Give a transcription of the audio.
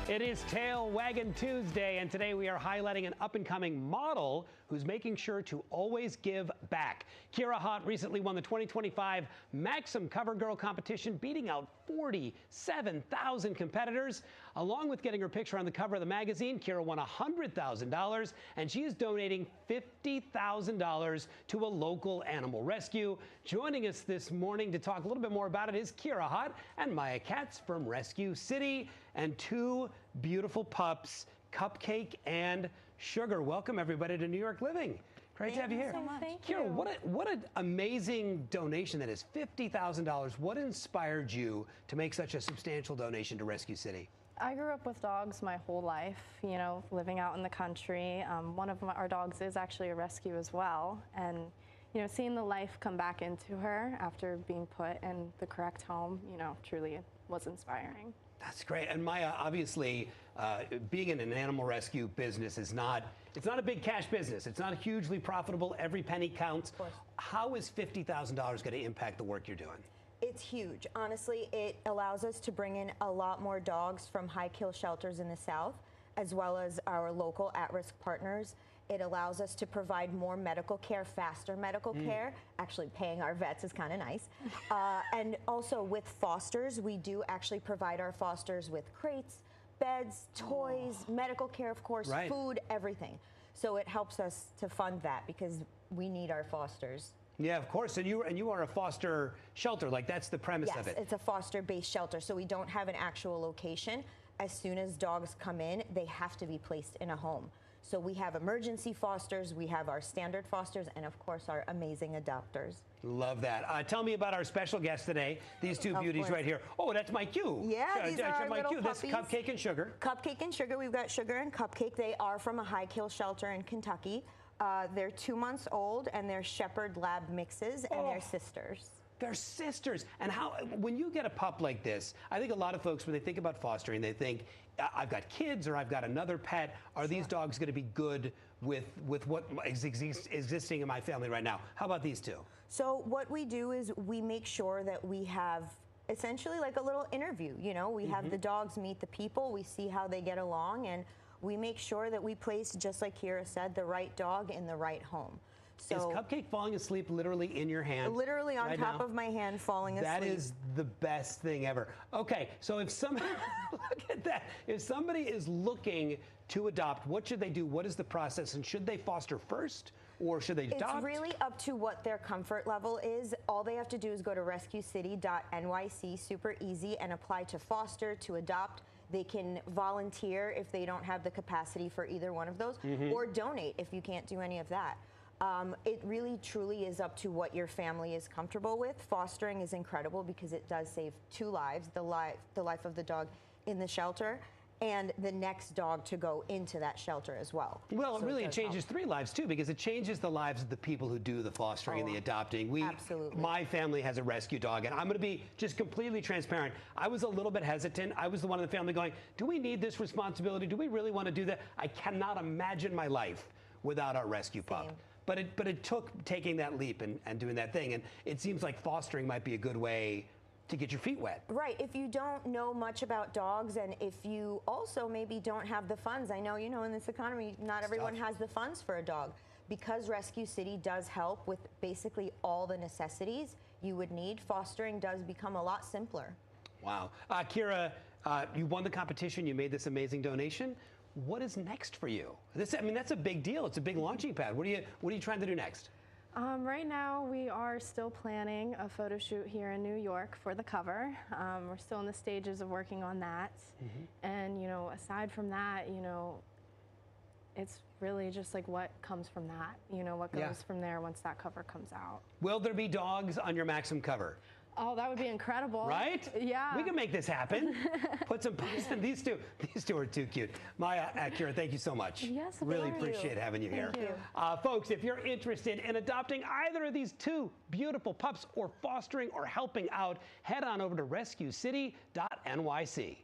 It is Tail Waggin Tuesday, and today we are highlighting an up-and-coming model who's making sure to always give back. Kira Hott recently won the 2025 Maxim Cover Girl competition, beating out 47,000 competitors. Along with getting her picture on the cover of the magazine, Kira won $100,000, and she is donating $50,000 to a local animal rescue. Joining us this morning to talk a little bit more about it is Kira Hott and Maya Katz from Rescue City, and two beautiful pups, Cupcake and Sugar. Welcome everybody to New York Living. Great to have you here. Thank you so much. Thank Kira, you. what an amazing donation that is, $50,000. What inspired you to make such a substantial donation to Rescue City? I grew up with dogs my whole life, you know, living out in the country. One of our dogs is actually a rescue as well. And, you know, seeing the life come back into her after being put in the correct home, you know, truly was inspiring. That's great. And Maya, obviously, being in an animal rescue business it's not a big cash business. It's not hugely profitable. Every penny counts. How is $50,000 going to impact the work you're doing? It's huge. Honestly, it allows us to bring in a lot more dogs from high-kill shelters in the South, as well as our local at-risk partners. It allows us to provide more medical care, faster medical care. Actually, paying our vets is kind of nice. And also with fosters, we do actually provide our fosters with crates, beds, toys, medical care, of course, food, everything. So it helps us to fund that because we need our fosters. Yeah, of course. And you are a foster shelter. Like, that's the premise of it. Yes, it's a foster-based shelter, so we don't have an actual location. As soon as dogs come in, they have to be placed in a home. So we have emergency fosters, we have our standard fosters, and of course our amazing adopters. Love that. Tell me about our special guest today. These two beauties right here. Oh, that's my cue. Yeah, these are our my little cue. puppies. This Cupcake and Sugar. Cupcake and Sugar. We've got Sugar and Cupcake. They are from a high-kill shelter in Kentucky. They're 2 months old, and they're Shepherd Lab mixes, and they're sisters. They're sisters. And when you get a pup like this, I think a lot of folks, when they think about fostering, they think, I've got kids or I've got another pet. Are these dogs going to be good with what is existing in my family right now? How about these two? So what we do is we make sure that we have essentially like a little interview. You know, we have the dogs meet the people, we see how they get along, and we make sure that we place, just like Kira said, the right dog in the right home. So, is Cupcake falling asleep literally in your hand? Literally on top of my hand, falling asleep. That is the best thing ever. Okay, so if somebody, look at that. If somebody is looking to adopt, what should they do? What is the process? And should they foster first, or should they adopt? It's really up to what their comfort level is. All they have to do is go to rescuecity.nyc, super easy, and apply to foster, to adopt. They can volunteer if they don't have the capacity for either one of those, or donate if you can't do any of that. It really truly is up to what your family is comfortable with. Fostering is incredible because it does save 2 lives, the life of the dog in the shelter and the next dog to go into that shelter as well. Well, so it changes 3 lives too, because it changes the lives of the people who do the fostering and the adopting. Absolutely. My family has a rescue dog, and I'm going to be just completely transparent. I was a little bit hesitant. I was the one in the family going, do we need this responsibility? Do we really want to do that? I cannot imagine my life without our rescue pup. But it took taking that leap and doing that thing. And it seems like fostering might be a good way to get your feet wet. Right. If you don't know much about dogs, and if you also maybe don't have the funds, I know, you know, in this economy, not everyone has the funds for a dog. Because Rescue City does help with basically all the necessities you would need, fostering does become a lot simpler. Wow. Kira, you won the competition. You made this amazing donation. What is next for you? I mean, that's a big deal. It's a big launching pad. What are you trying to do next? Right now, we are still planning a photo shoot here in New York for the cover. We're still in the stages of working on that. And, you know, aside from that, you know, it's really just like what comes from that, you know, what goes from there once that cover comes out. Will there be dogs on your Maxim cover? Oh, that would be incredible. Right? Yeah. We can make this happen. Put some posts in. These two are too cute. Maya, Kira, thank you so much. Yes, really appreciate having you here. Thank you. Folks, if you're interested in adopting either of these two beautiful pups or fostering or helping out, head on over to rescuecity.nyc.